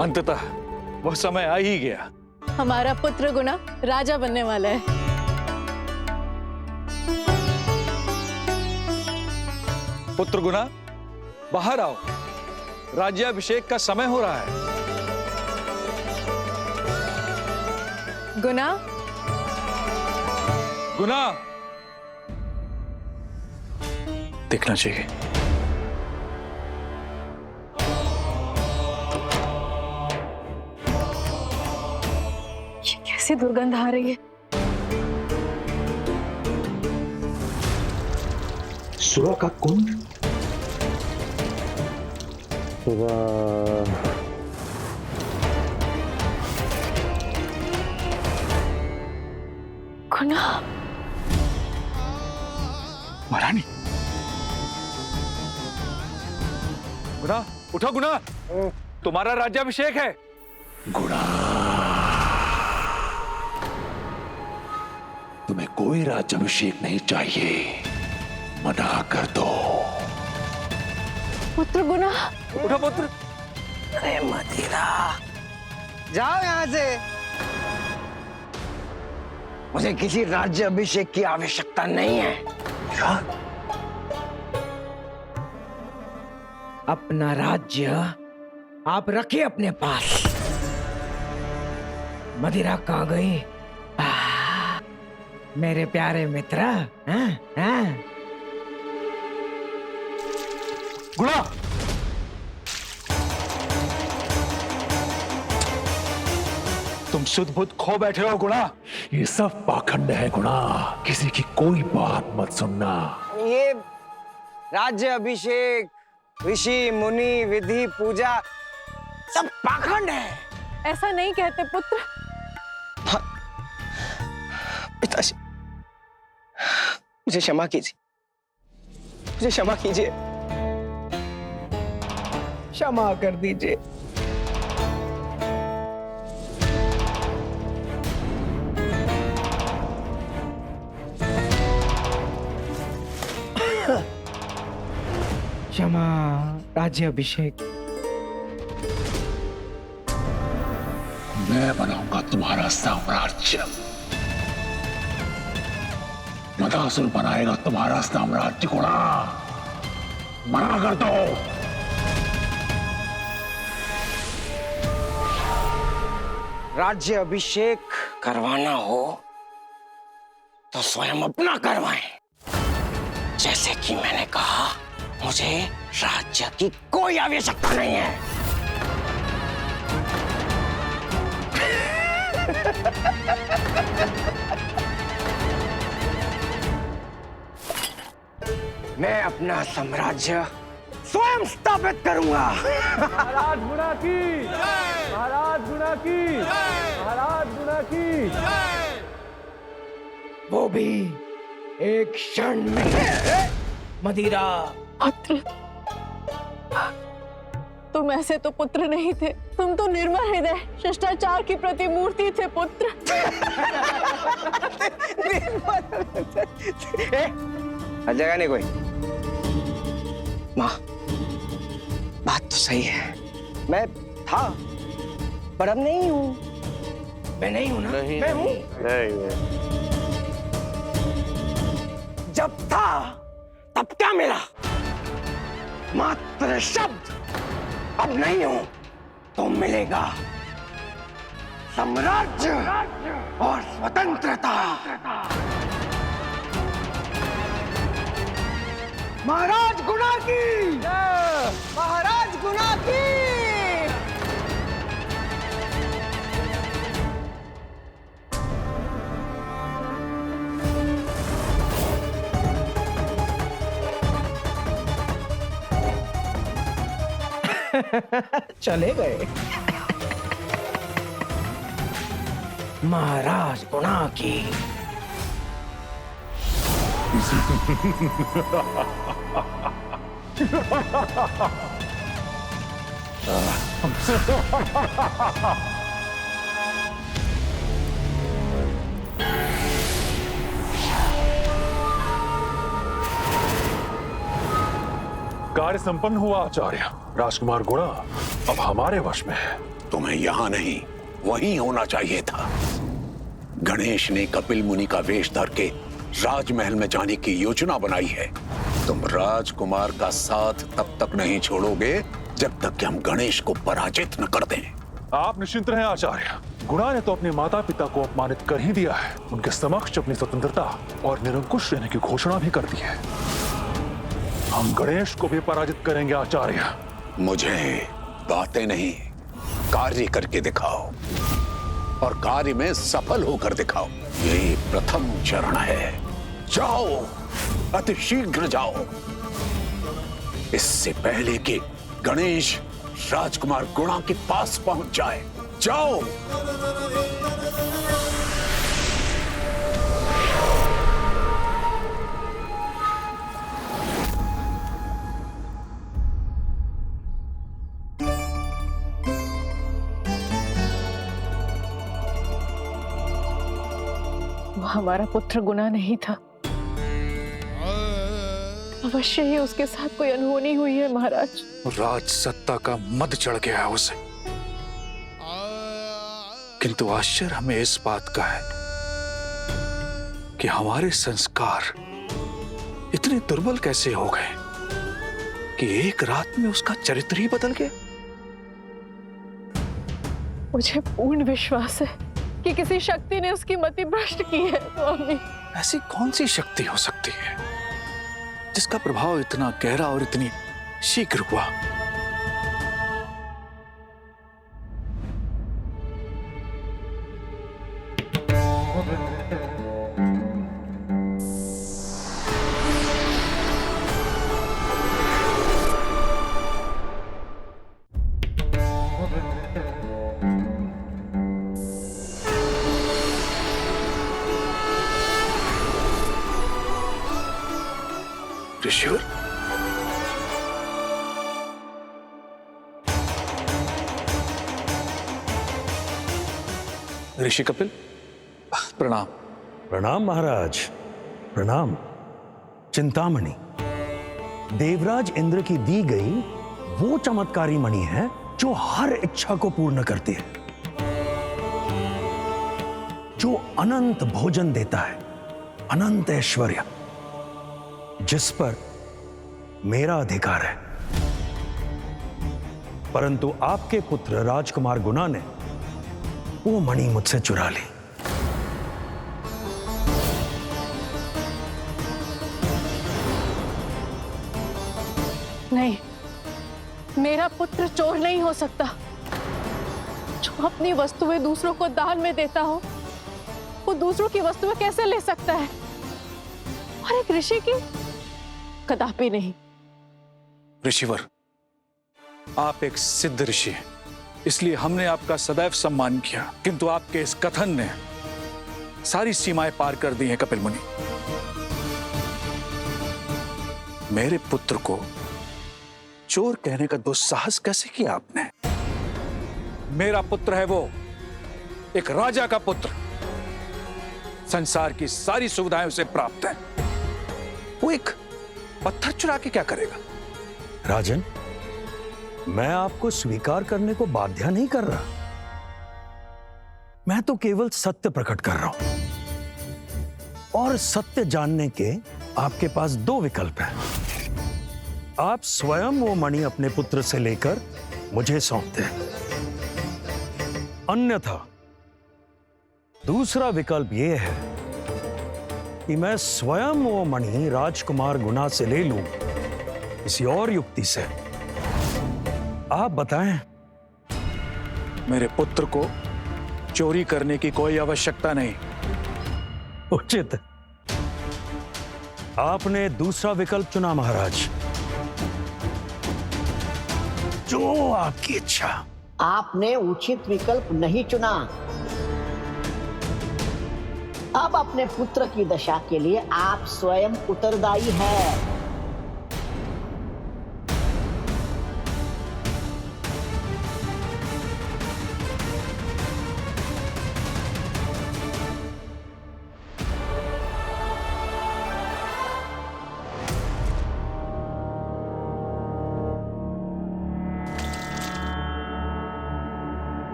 अंततः वह समय आ ही गया। हमारा पुत्र गुना राजा बनने वाला है। पुत्र गुना, बाहर आओ, राज्याभिषेक का समय हो रहा है। गुना, गुना, देखना चाहिए। ये कैसी दुर्गंध आ रही है? सुरा का कुंड। गुना, महारानी, गुना उठो। गुना, तुम्हारा राज्याभिषेक है। गुणा, तुम्हें कोई राज्याभिषेक नहीं चाहिए, मना कर दो। पुत्र गुना। उठो पुत्र। अरे मदिरा, जाओ यहां से। मुझे किसी राज्य अभिषेक की आवश्यकता नहीं है। क्या? अपना राज्य आप रखिए अपने पास। मदिरा कहाँ गई? मेरे प्यारे मित्र। हाँ? गुना, तुम शुद्ध बुद्ध खो बैठे हो। गुना, ये सब पाखंड है गुणा, किसी की कोई बात मत सुनना। ये राज्य अभिषेक, ऋषि मुनि, विधि पूजा सब पाखंड है। ऐसा नहीं कहते पुत्र। पिताजी, मुझे क्षमा कीजिए, मुझे क्षमा कीजिए, क्षमा कर दीजिए। क्षमा राज्य अभिषेक। मैं बनाऊंगा तुम्हारा साम्राज्य, मदासुर बनाएगा तुम्हारा साम्राज्य। गुणा, मना कर दो। राज्य अभिषेक करवाना हो तो स्वयं अपना करवाएं। जैसे कि मैंने कहा, मुझे राज्य की कोई आवश्यकता नहीं है। मैं अपना साम्राज्य स्वयं स्थापित करूंगा। महाराज गुणा की, महाराज गुणा की, महाराज गुणा की। वो भी एक क्षण में। मदिरा, पुत्र, तुम ऐसे तो पुत्र नहीं थे। तुम तो निर्मल हृदय, शिष्टाचार की प्रतिमूर्ति थे पुत्र। हर जगह नहीं कोई। माँ, बात तो सही है। मैं था, पर अब नहीं हूं। मैं नहीं हूं ना? मैं हूं। जब था तब क्या मिला? मात्र शब्द। अब नहीं हूं तो मिलेगा साम्राज्य और स्वतंत्रता। महाराज गुणा की, महाराज गुणा की। चले गए। महाराज गुणा की। कार्य संपन्न हुआ आचार्य। राजकुमार गुणा अब हमारे वश में है। तुम्हें यहां नहीं वहीं होना चाहिए था। गणेश ने कपिल मुनि का वेश धर के राजमहल में जाने की योजना बनाई है। तुम राजकुमार का साथ तब तक नहीं छोड़ोगे जब तक कि हम गणेश को पराजित न कर दें। आप निश्चिंत रहें आचार्य। गुणा ने तो अपने माता पिता को अपमानित कर ही दिया है। उनके समक्ष अपनी स्वतंत्रता और निरंकुश रहने की घोषणा भी कर दी है। हम गणेश को भी पराजित करेंगे आचार्य। मुझे बातें नहीं, कार्य करके दिखाओ और कार्य में सफल होकर दिखाओ। यही प्रथम चरण है। जाओ, अति शीघ्र जाओ, इससे पहले कि गणेश राजकुमार गुणा के पास पहुंच जाए। जाओ। वो हमारा पुत्र गुना नहीं था। अवश्य ही उसके साथ कोई अनहोनी हुई है महाराज। राज सत्ता का मद चढ़ गया है उसे। किंतु आश्चर्य हमें इस बात का है कि हमारे संस्कार इतने दुर्बल कैसे हो गए कि एक रात में उसका चरित्र ही बदल गया। मुझे पूर्ण विश्वास है कि किसी शक्ति ने उसकी मति भ्रष्ट की है। स्वामी, ऐसी कौन सी शक्ति हो सकती है जिसका प्रभाव इतना गहरा और इतनी शीघ्र हुआ? ऋषिवर, ऋषि कपिल, प्रणाम। प्रणाम महाराज, प्रणाम। चिंतामणि देवराज इंद्र की दी गई वो चमत्कारी मणि है जो हर इच्छा को पूर्ण करती है, जो अनंत भोजन देता है, अनंत ऐश्वर्य, जिस पर मेरा अधिकार है। परंतु आपके पुत्र राजकुमार गुना ने वो मणि मुझसे चुरा ली। नहीं, मेरा पुत्र चोर नहीं हो सकता। जो अपनी वस्तुएं दूसरों को दान में देता हो, वो दूसरों की वस्तुएं कैसे ले सकता है? और एक ऋषि की? कदापि नहीं। ऋषिवर, आप एक सिद्ध ऋषि हैं, इसलिए हमने आपका सदैव सम्मान किया। किंतु आपके इस कथन ने सारी सीमाएं पार कर दी हैं कपिल मुनि। मेरे पुत्र को चोर कहने का दुस्साहस कैसे किया आपने? मेरा पुत्र है वो, एक राजा का पुत्र। संसार की सारी सुविधाएं उसे प्राप्त हैं। वो एक पत्थर चुरा के क्या करेगा? राजन, मैं आपको स्वीकार करने को बाध्य नहीं कर रहा। मैं तो केवल सत्य प्रकट कर रहा हूं। और सत्य जानने के आपके पास दो विकल्प हैं। आप स्वयं वो मणि अपने पुत्र से लेकर मुझे सौंप दें, अन्यथा दूसरा विकल्प यह है कि मैं स्वयं वो मणि राजकुमार गुना से ले लूं, किसी और युक्ति से। आप बताएं। मेरे पुत्र को चोरी करने की कोई आवश्यकता नहीं। उचित। आपने दूसरा विकल्प चुना महाराज। जो आपकी इच्छा। आपने उचित विकल्प नहीं चुना। अब अपने पुत्र की दशा के लिए आप स्वयं उत्तरदायी हैं।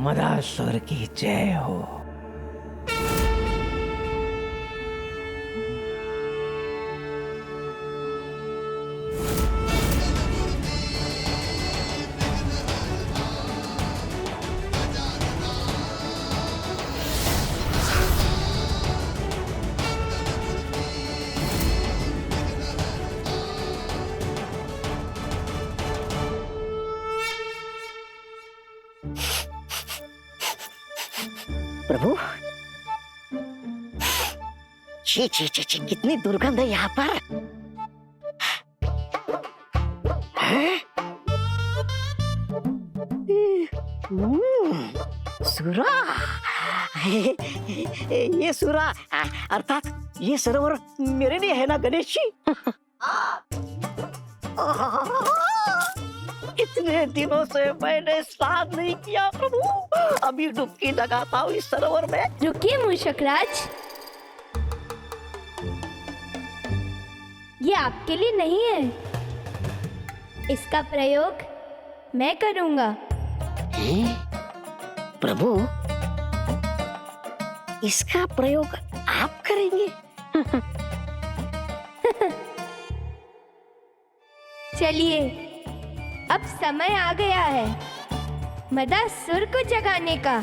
मदासुर की जय हो। प्रभु, छी छी छी छी, कितनी दुर्गंध है यहाँ पर। हैं? सुरा, ये सुरा अर्थात ये सरोवर मेरे लिए है ना गणेश जी। इतने दिनों से मैंने स्नान नहीं किया प्रभु, अभी डुबकी लगाता हूँ इस सरोवर में। रुकिए मूषक राज, ये आपके लिए नहीं है, इसका प्रयोग मैं करूंगा। प्रभु, इसका प्रयोग आप करेंगे? चलिए, अब समय आ गया है मदासुर को जगाने का।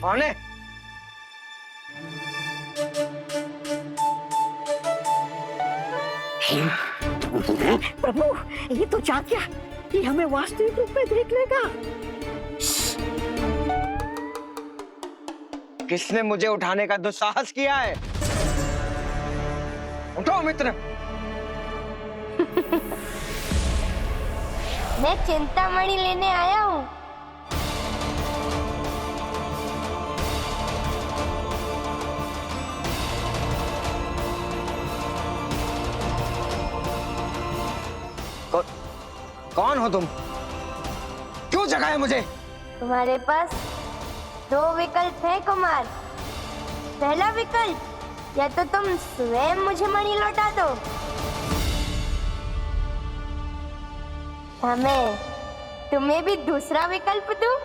कौन है? प्रभु, ये तो चाह गया कि हमें वास्तविक रूप में देख लेगा। किसने मुझे उठाने का दुस्साहस किया है? उठो मित्र। मैं चिंतामणि लेने आया हूँ। कौन हो तुम? क्यों जगाया मुझे? तुम्हारे पास दो विकल्प हैं कुमार। पहला विकल्प, या तो तुम स्वयं मुझे मणि लौटा दो, या मैं तुम्हें भी दूसरा विकल्प दूं।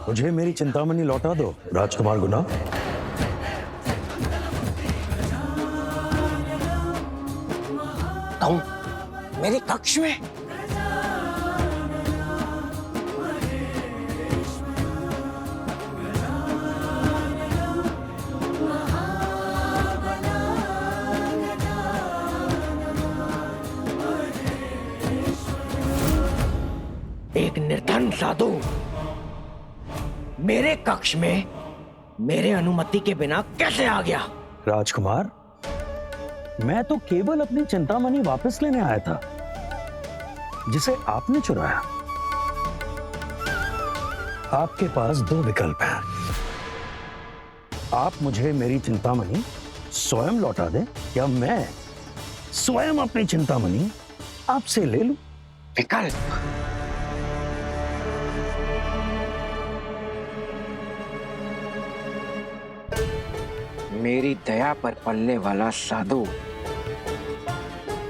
मुझे मेरी चिंतामणि लौटा दो राजकुमार गुना। तुम मेरे कक्ष में? एक निर्धन साधु मेरे कक्ष में मेरे अनुमति के बिना कैसे आ गया? राजकुमार, मैं तो केवल अपनी चिंतामणि वापस लेने आया था जिसे आपने चुराया। आपके पास दो विकल्प हैं। आप मुझे मेरी चिंतामणि स्वयं लौटा दें या मैं स्वयं अपनी चिंतामणि आपसे ले लूं? विकल्प। मेरी दया पर पलने वाला साधु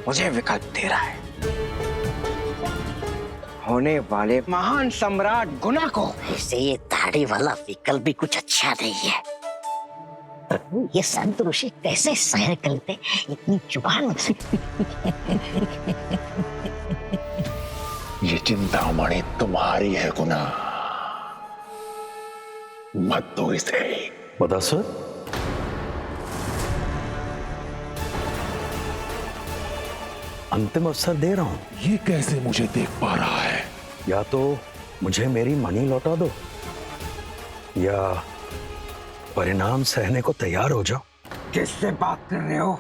मुझे विकल्प दे रहा है। होने वाले महान सम्राट गुना को। ऐसे ये दाढ़ी वाला विकल्प भी कुछ अच्छा नहीं है। प्रभु, ये संत ऋषि कैसे सहन करते इतनी जुबान से? ये चिंतामणि तुम्हारी है गुना, मत दो इसे। बता सर। अंतिम अवसर दे रहा हूं। ये कैसे मुझे देख पा रहा है? या तो मुझे मेरी मणि लौटा दो या परिणाम सहने को तैयार हो जाओ। किससे बात कर रहे हो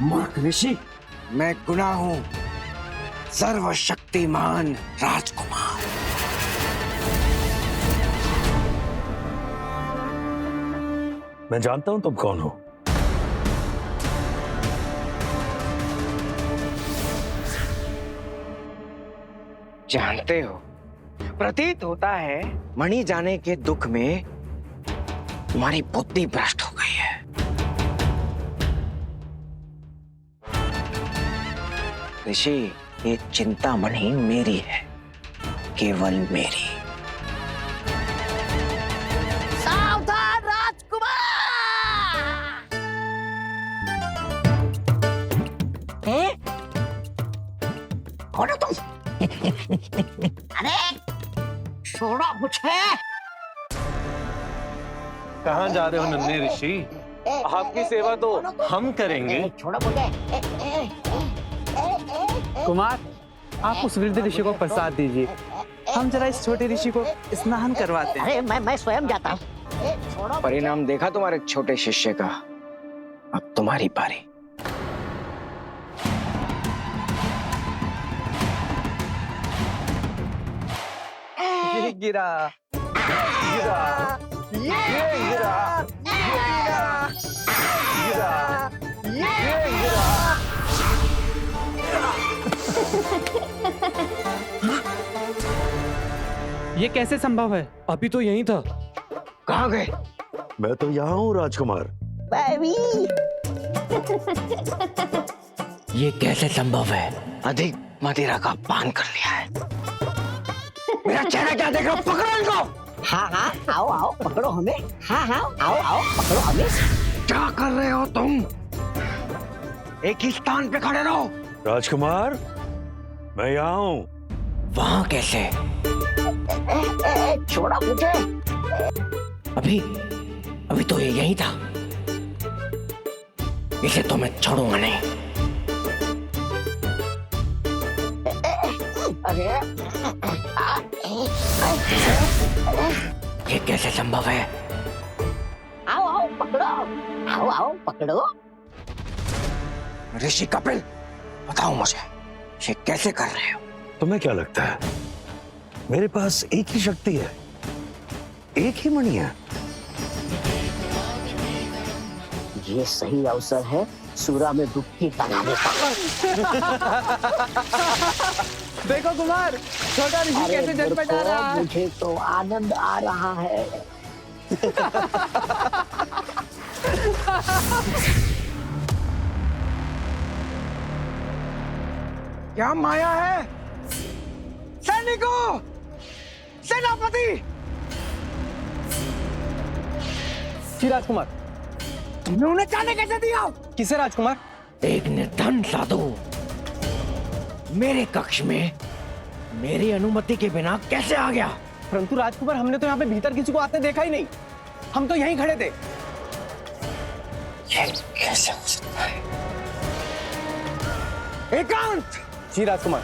मूर्ख ऋषि? मैं गुना हूं, सर्वशक्तिमान राजकुमार। मैं जानता हूं तुम कौन हो। जानते हो, प्रतीत होता है मणि जाने के दुख में तुम्हारी बुद्धि भ्रष्ट हो गई है। ऋषि, ये चिंतामणि मेरी है, केवल मेरी। सावधान राजकुमार! कौन हो तुम? अरे छोड़ो मुझे! कहाँ जा रहे हो नन्हे ऋषि? आपकी सेवा तो हम करेंगे। छोड़ो मुझे! कुमार, आप उस वृद्ध ऋषि को प्रसाद दीजिए। हम जरा इस छोटे ऋषि को स्नान करवाते हैं। अरे मैं स्वयं जाता हूँ। परिणाम देखा तुम्हारे छोटे शिष्य का। अब तुम्हारी बारी। ये गिरा, गिरा, ये गिरा, गिरा, ये गिरा। ये कैसे संभव है? अभी तो यही था। कहाँ गए? मैं तो यहां हूं राजकुमार। ये कैसे संभव है? अधिक मदिरा का पान कर लिया है। मेरा चेहरा क्या देख रहे हो? पकड़ो इनको। हाँ हाँ, आओ आओ पकड़ो हमें। हाँ हाँ, आओ आओ पकड़ो हमें। क्या कर रहे हो तुम? एक ही स्थान पे खड़े रहो। राजकुमार, मैं यहां हूं। वहां कैसे? छोड़ा मुझे। अभी तो ये यही था। इसे तो मैं छोड़ूंगा नहीं। अरे ये कैसे संभव है? आओ आओ पकड़ो, आओ आओ पकड़ो। ऋषि कपिल, बताओ मुझे, ये कैसे कर रहे हो? तुम्हें क्या लगता है मेरे पास एक ही शक्ति है, एक ही मणि है? ये सही अवसर है सूरा में डुबकी लगाने का। देखो कुमार, छोटा ऋषि कैसे झटपटा रहा है। मुझे तो आनंद आ रहा है। क्या माया है? सैनिकों, सेनापति! जी राजकुमार। तुमने उन्हें जाने कैसे दिया? किसे राजकुमार? एक निर्धन साधु मेरे कक्ष में मेरी अनुमति के बिना कैसे आ गया? परंतु राजकुमार, हमने तो यहाँ पे भीतर किसी को आते देखा ही नहीं। हम तो यहीं खड़े थे। ये कैसे हो सकता है? एकांत! जी राजकुमार।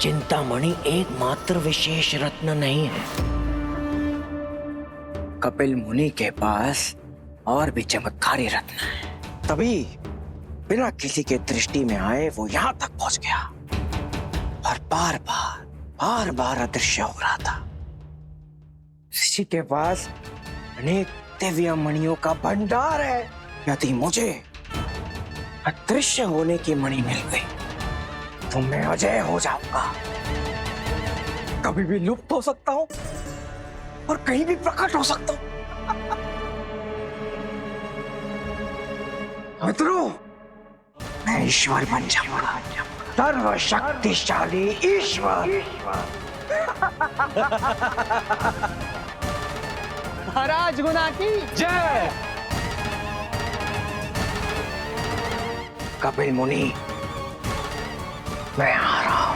चिंतामणि एकमात्र विशेष रत्न नहीं है। कपिल मुनि के पास और भी चमत्कारी रत्न है। तभी बिना किसी के दृष्टि में आए वो यहां तक पहुंच गया और बार बार अदृश्य हो रहा था। ऋषि के पास अनेक दिव्य मणियों का भंडार है। यदि मुझे अदृश्य होने की मणि मिल गई तो मैं अजय हो जाऊंगा, कभी भी लुप्त हो सकता हूं और कहीं भी प्रकट हो सकता हूं। मित्रों, मैं ईश्वर बन जाऊंगा, सर्वशक्तिशाली ईश्वर। महाराज गुना की जय। कपिल मुनि, मैं आ रहा हूं।